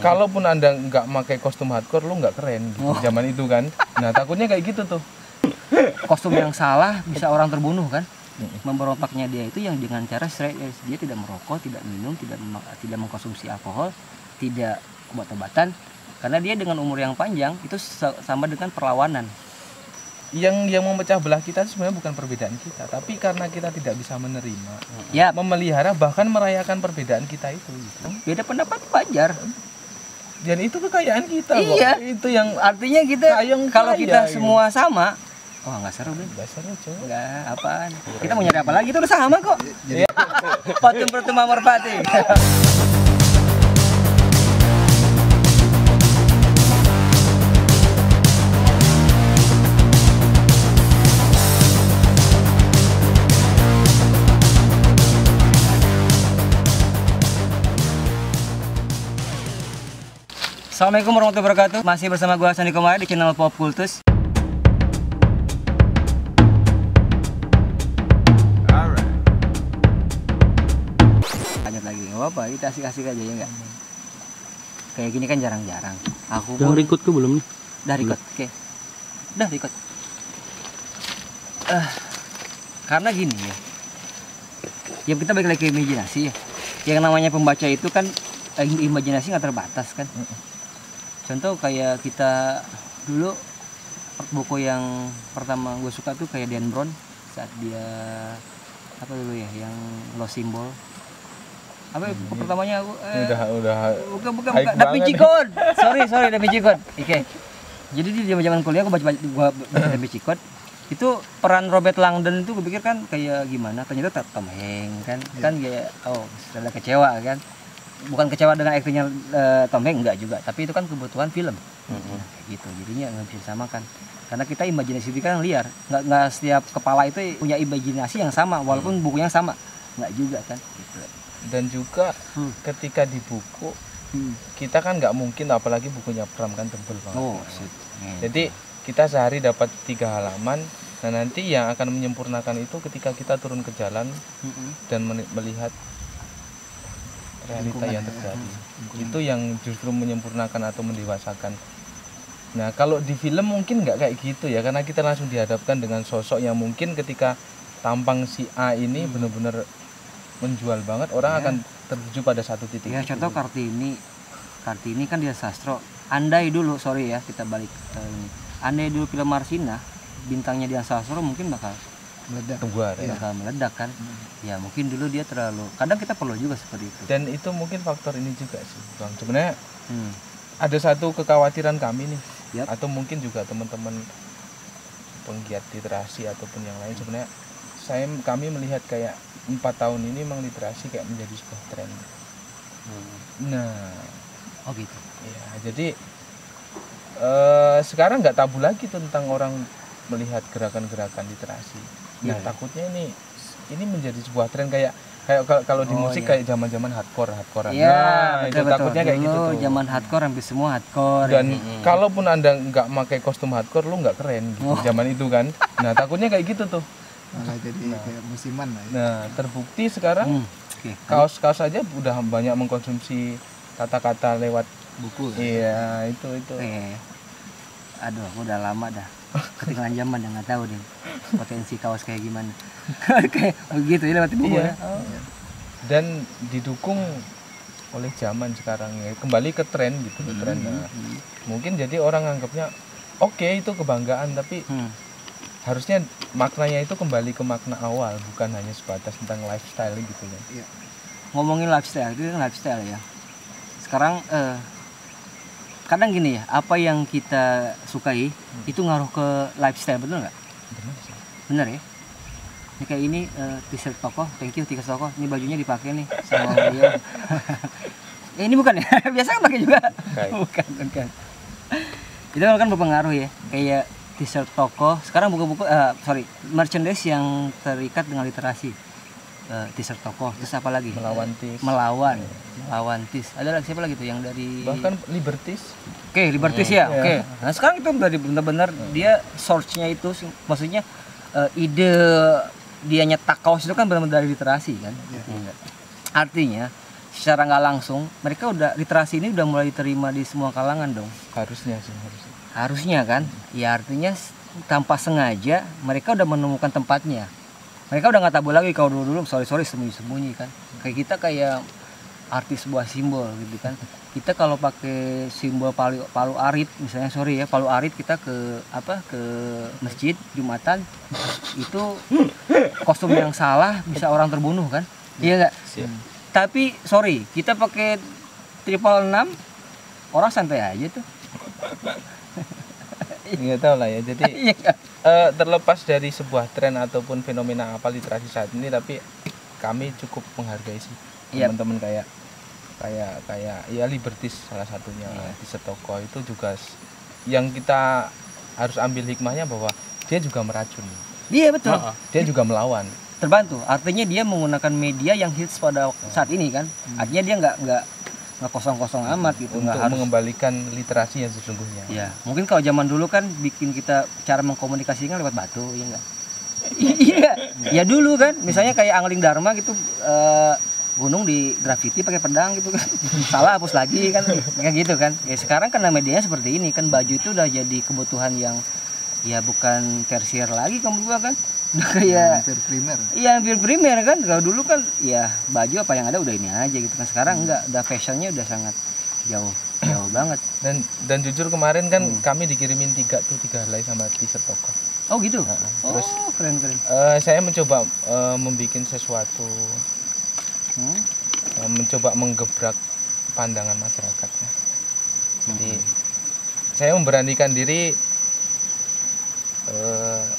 kalaupun Anda nggak pakai kostum hardcore, lu nggak keren gitu, zaman itu kan. Nah, takutnya kayak gitu tuh. Kostum yang salah bisa orang terbunuh kan. Memberontaknya dia itu yang dengan cara dia tidak merokok, tidak minum, tidak mengkonsumsi alkohol, tidak obat-obatan, karena dia dengan umur yang panjang itu sama dengan perlawanan. Yang memecah belah kita sebenarnya bukan perbedaan kita, tapi karena kita tidak bisa menerima, memelihara bahkan merayakan perbedaan kita itu. Beda pendapat wajar. Dan itu kekayaan kita. Iya. Itu yang artinya kita kalau kita semua sama, wah nggak seru deh. Nggak seru coy. Nggak apaan. Kita mau nyari apa lagi, itu udah sama kok. Patung pertama merpati. Assalamualaikum warahmatullahi wabarakatuh. Masih bersama gua Sandi Komara di channel Pop Kultus. Lanjut lagi, nggak apa-apa, kita asik-asik aja ya nggak? Kayak gini kan jarang-jarang. Aku udah record ke belum nih? Udah record, oke. Udah record. Karena gini ya. Ya kita balik lagi ke imajinasi ya. Yang namanya pembaca itu kan imajinasi nggak terbatas kan. Contoh kayak kita dulu buku yang pertama gue suka tuh kayak Dan Brown saat dia apa dulu ya yang Lost Symbol apa pertamanya aku bukan Da Vinci Code. sorry Da Vinci Code. Oke. Jadi di zaman kuliah aku baca Da Vinci Code itu peran Robert Langdon itu gue pikir kan kayak gimana, ternyata Tom Hanks kan kayak sudah kecewa kan. Bukan kecewa dengan aktingnya Tom Hanks, enggak juga, tapi itu kan kebutuhan film. Nah, gitu, jadinya nggak bisa disamakan karena kita imajinasi kita kan liar, nggak setiap kepala itu punya imajinasi yang sama walaupun bukunya sama, nggak juga kan gitu. Dan juga ketika di buku kita kan nggak mungkin, apalagi bukunya Pram kan tebel banget. Jadi kita sehari dapat 3 halaman. Nah nanti yang akan menyempurnakan itu ketika kita turun ke jalan dan melihat realita yang terjadi. Itu yang justru menyempurnakan atau mendewasakan. Nah kalau di film mungkin nggak kayak gitu ya, karena kita langsung dihadapkan dengan sosok yang mungkin ketika tampang si A ini benar-benar menjual banget, orang akan tertuju pada satu titik. Ya contoh Kartini kan dia sastro. Andai dulu, sorry ya kita balik ke ini. Andai dulu film Marsina bintangnya dia sastro mungkin bakal meledak, bakal meledak kan. Ya mungkin dulu dia terlalu, kadang kita perlu juga seperti itu. Dan itu mungkin faktor ini juga sih Bang, sebenarnya ada satu kekhawatiran kami nih, atau mungkin juga teman-teman penggiat literasi ataupun yang lain. Sebenarnya kami melihat kayak 4 tahun ini memang literasi kayak menjadi sebuah tren. Nah gitu ya, jadi sekarang nggak tabu lagi tentang orang melihat gerakan-gerakan literasi. Nah takutnya ini menjadi sebuah tren kayak kalau di musik kayak zaman-zaman hardcore-an. Nah, itu takutnya kayak gitu tuh. Zaman hardcore hampir semua hardcore. Dan kalaupun Anda nggak pakai kostum hardcore, lu nggak keren gitu, zaman itu kan. Nah takutnya kayak gitu tuh. Malah jadi kayak musiman lah ya. Nah terbukti sekarang kaos-kaos aja udah banyak mengkonsumsi kata-kata lewat buku. Iya itu. Aduh, aku udah lama dah ketinggalan zaman, yang nggak tahu deh potensi kaos kayak gimana. Kayak begitu ya lewat buku ya. Dan didukung oleh zaman sekarang ya, kembali ke tren gitu, ke tren. Mungkin jadi orang anggapnya itu kebanggaan, tapi harusnya maknanya itu kembali ke makna awal, bukan hanya sebatas tentang lifestyle gitu ya. Ngomongin lifestyle, itu kan lifestyle ya. Sekarang kadang gini ya, apa yang kita sukai itu ngaruh ke lifestyle, bener nggak? Bener ya. Ini kayak ini t-shirt toko, thank you t-shirt toko. Ini bajunya dipakai nih sama beliau. Ini bukan ya? Biasa kan pakai juga. Bukan. Itu kan berpengaruh ya. Kayak t-shirt toko. Sekarang buku-buku, merchandise yang terikat dengan literasi. T-shirt toko, terus apa lagi? Melawan tis. Ada lagi siapa lagi tuh yang dari bahkan Liberties. Liberties ya. Nah sekarang itu benar-benar dia source-nya itu, maksudnya ide dia nyetak kaos itu kan benar-benar dari literasi kan. Artinya secara nggak langsung mereka udah literasi ini udah mulai diterima di semua kalangan dong. Harusnya sih, harusnya. Harusnya kan, ya artinya tanpa sengaja mereka udah menemukan tempatnya. Mereka udah nggak tabu lagi kalau dulu sorry sembunyi kan. Kayak kita kayak artis sebuah simbol gitu kan. Kita kalau pakai simbol palu arit misalnya palu arit kita ke masjid Jumatan itu kostum yang salah bisa orang terbunuh kan. Iya nggak? Tapi kita pakai 666 orang santai aja tuh. Nggak tahu lah ya. Jadi terlepas dari sebuah tren ataupun fenomena apa literasi saat ini, tapi kami cukup menghargai sih teman-teman kayak ya Libertis salah satunya di Setoko itu juga yang kita harus ambil hikmahnya bahwa dia juga meracuni. Iya betul. Dia juga melawan. Terbantu. Artinya dia menggunakan media yang hits pada saat ini kan. Artinya dia nggak kosong-kosong amat gitu. Untuk mengembalikan literasi yang sesungguhnya. Ya, mungkin kalau zaman dulu kan bikin kita cara mengkomunikasikan lewat batu, ya enggak? Iya. Ya dulu kan, misalnya kayak Angling Dharma gitu, gunung di grafiti pakai pedang gitu kan. Salah hapus lagi kan, kayak gitu kan. Ya sekarang karena medianya seperti ini kan, baju itu udah jadi kebutuhan yang ya bukan tersier lagi kamu kan. Udah kayak hampir primer. Iya, hampir primer kan. Kalau dulu kan ya baju apa yang ada udah ini aja gitu kan. Sekarang enggak, udah fashionnya udah sangat jauh banget. Dan jujur kemarin kan kami dikirimin tiga helai sama t-shirt Toko. Oh gitu. Terus keren. Saya mencoba membuat sesuatu, mencoba menggebrak pandangan masyarakatnya. Jadi saya memberanikan diri.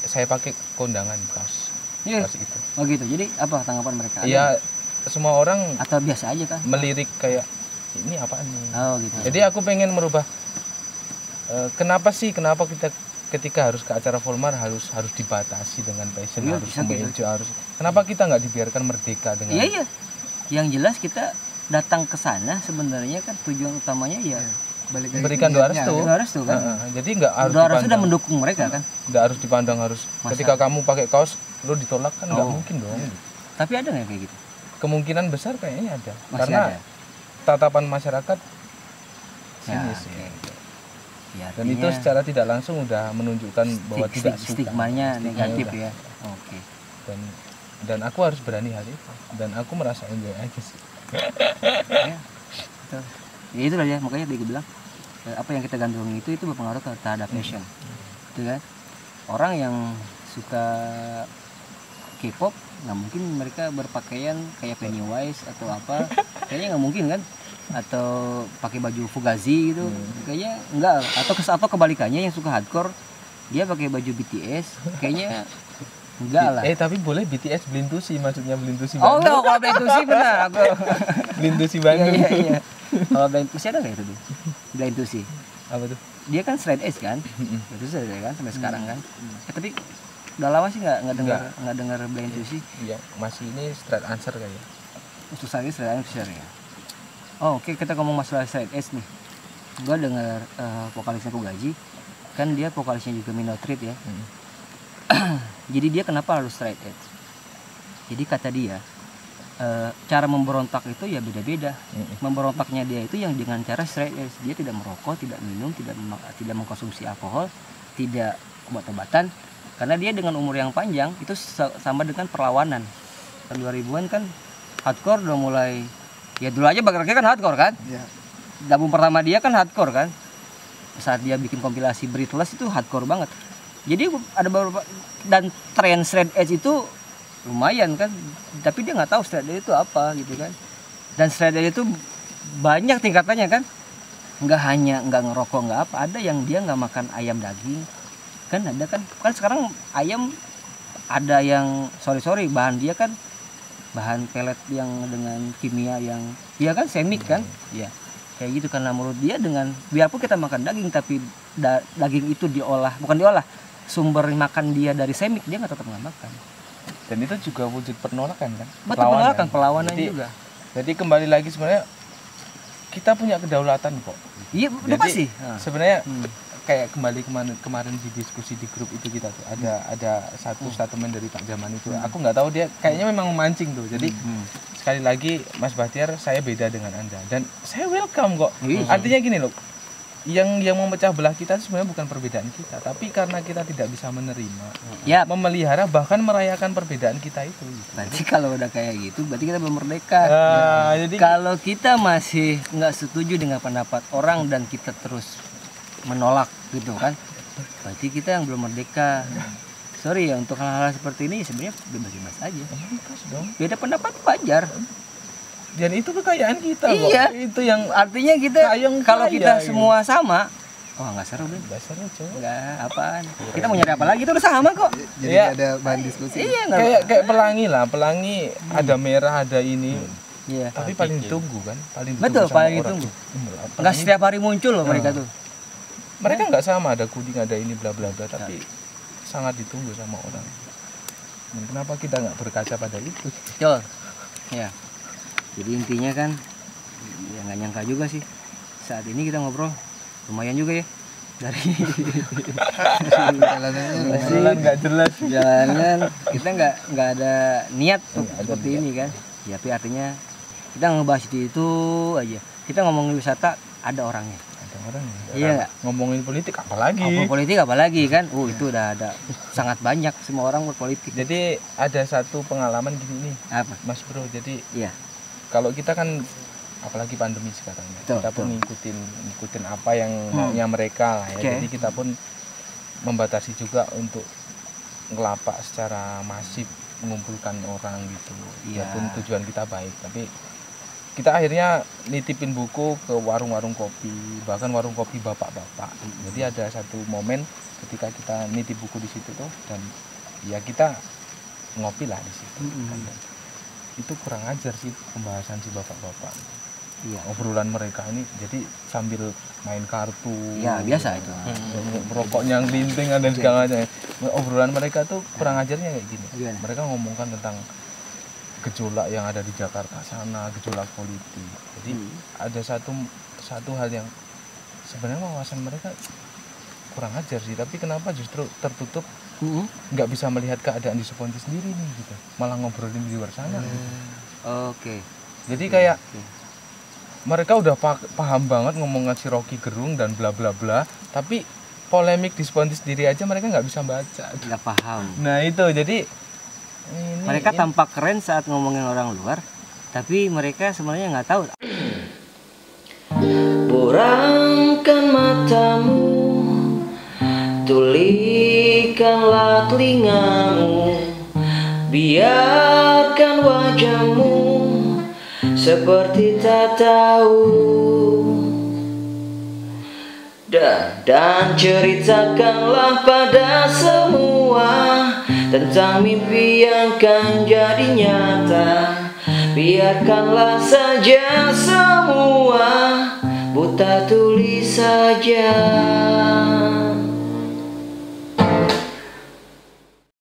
Saya pakai kondangan kaos itu. Oh gitu. Jadi apa tanggapan mereka? Iya, semua orang atau biasa aja kan? Melirik kayak ini apaan nih? Oh gitu. Jadi aku pengen merubah. Kenapa kita ketika harus ke acara formal harus dibatasi dengan fashion, harus kemeja, harus. Kenapa kita nggak dibiarkan merdeka dengan? Iya. Yang jelas kita datang ke sana sebenarnya kan tujuan utamanya ya. Berikan doa restu kan. Jadi nggak harus doa restu sudah mendukung mereka kan. Nggak harus dipandang ketika kamu pakai kaos lu ditolak kan nggak mungkin dong. Tapi ada nggak kayak gitu? Kemungkinan besar kayaknya ada. Masih karena ada. Tatapan masyarakat sinis ya. Dan itu secara tidak langsung udah menunjukkan bahwa tidak suka. Stigmanya negatif ya. Oke. Dan aku harus berani hal itu. Dan aku merasa enjoy aja sih. Ya itu lah ya, makanya tadi gue bilang apa yang kita gandrungi itu berpengaruh terhadap fashion. Itu kan orang yang suka K-pop nggak mungkin mereka berpakaian kayak Pennywise atau apa, kayaknya nggak mungkin kan, atau pakai baju Fugazi gitu, kayaknya enggak, atau kebalikannya yang suka hardcore dia pakai baju BTS kayaknya enggak lah. Tapi boleh BTS Blintusi, maksudnya Blintusi Bandung. Oh enggak, kalau Blintusi benar aku. Blintusi Bandung. Iya. Kalau Blintusi ada nggak itu tuh? Blintusi. Apa tuh? Dia kan straight edge kan? Itu sudah kan sampai sekarang kan. Tapi udah lama sih nggak dengar Blintusi. Iya, masih ini straight answer kayaknya. Susah lagi straight answer ya. Oh, oke, kita ngomong masalah straight edge nih. Gua dengar vokalisnya Fugazi, kan dia vokalisnya juga Minotrit ya. Jadi dia kenapa harus straight edge? Jadi kata dia cara memberontak itu ya beda-beda. Memberontaknya dia itu yang dengan cara straight edge. Dia tidak merokok, tidak minum, tidak mengkonsumsi alkohol, tidak obat-obatan. Karena dia dengan umur yang panjang itu sama dengan perlawanan. Tahun 2000-an kan hardcore udah mulai, ya dulu aja Bagir kan hardcore kan? Iya. Album pertama dia kan hardcore kan? Saat dia bikin kompilasi Breathless itu hardcore banget. Jadi ada beberapa, dan tren straight edge itu lumayan kan, tapi dia nggak tahu straight edge itu apa gitu kan. Dan straight edge itu banyak tingkatannya kan, nggak hanya nggak ngerokok nggak apa, ada yang dia nggak makan ayam daging kan, ada kan sekarang ayam ada yang sorry bahan dia kan bahan pelet yang dengan kimia yang ya kan semik kan, ya kayak gitu. Karena menurut dia dengan biarpun kita makan daging tapi daging itu bukan diolah, sumber makan dia dari semik, dia tetap nggak makan. Dan itu juga wujud penolakan kan? Betul, penolakan, perlawanan juga. Jadi kembali lagi sebenarnya kita punya kedaulatan kok. Iya, udah pasti. Sebenarnya kayak kembali kemarin di diskusi di grup itu kita tuh ada satu statement dari Pak Jaman itu. Aku nggak tahu dia kayaknya memang memancing tuh. Jadi sekali lagi Mas Bahtiar, saya beda dengan Anda dan saya welcome kok. Artinya gini loh. Yang memecah belah kita itu sebenarnya bukan perbedaan kita, tapi karena kita tidak bisa menerima, memelihara bahkan merayakan perbedaan kita itu. Gitu. Berarti kalau udah kayak gitu, berarti kita belum merdeka. Jadi kalau kita masih nggak setuju dengan pendapat orang dan kita terus menolak gitu kan, berarti kita yang belum merdeka. Sorry ya, untuk hal-hal seperti ini sebenarnya bebas-bebas aja. Beda pendapat wajar. Dan itu kekayaan kita iya. kok. Itu yang artinya kita kalau kita semua sama, nggak seru deh. Nggak seru coy. Nggak apaan. Kita mau nyari apa lagi itu udah sama kok. Jadi ada bahan diskusi. Iya, kayak pelangi lah, pelangi ada merah ada ini. Iya. Tapi paling ditunggu kan, paling betul paling ditunggu. Nggak setiap hari muncul loh mereka tuh. Mereka nggak sama, ada kuding ada ini bla bla bla, tapi sangat ditunggu sama orang. Dan kenapa kita nggak berkaca pada itu? Betul. Ya. Jadi intinya kan ya nggak nyangka juga sih saat ini kita ngobrol lumayan juga ya dari jalan nggak jelas jalanan kita nggak ada niat seperti ini kan ya, tapi artinya kita ngebahas itu aja. Kita ngomongin wisata ada orangnya. Iya, ngomongin politik apalagi? Politik apalagi kan? Itu udah ada sangat banyak semua orang berpolitik. Jadi ada satu pengalaman gini nih, apa? Mas Bro. Jadi iya. Kalau kita kan apalagi pandemi sekarang ya, kita pun ngikutin apa yang maunya mereka lah ya. Jadi kita pun membatasi juga untuk ngelapak secara masif mengumpulkan orang gitu. Walaupun tujuan kita baik, tapi kita akhirnya nitipin buku ke warung-warung kopi, bahkan warung kopi bapak-bapak. Jadi ada satu momen ketika kita nitip buku di situ tuh, dan ya kita ngopi lah di situ. Itu kurang ajar sih pembahasan si bapak-bapak. Iya. Obrolan mereka ini jadi sambil main kartu. Ya biasa itu. Rokoknya yang linting dan segala macam. Obrolan mereka tuh kurang ajarnya kayak gini. Mereka ngomongkan tentang gejolak yang ada di Jakarta sana, gejolak politik. Jadi ada satu hal yang sebenarnya wawasan mereka kurang ajar sih, tapi kenapa justru tertutup, nggak bisa melihat keadaan di Suponti sendiri nih gitu, malah ngobrolin di luar sana. Oke. Jadi kayak mereka udah paham banget ngomong si Rocky Gerung dan bla bla bla, tapi polemik di Suponti sendiri aja mereka nggak bisa baca. Nggak paham. Nah itu jadi mereka tampak keren saat ngomongin orang luar, tapi mereka sebenarnya nggak tahu. Burangkan matamu, tulikanlah telingamu, biarkan wajahmu seperti tak tahu, dan ceritakanlah pada semua tentang mimpi yang kan jadi nyata. Biarkanlah saja semua buta tulis saja.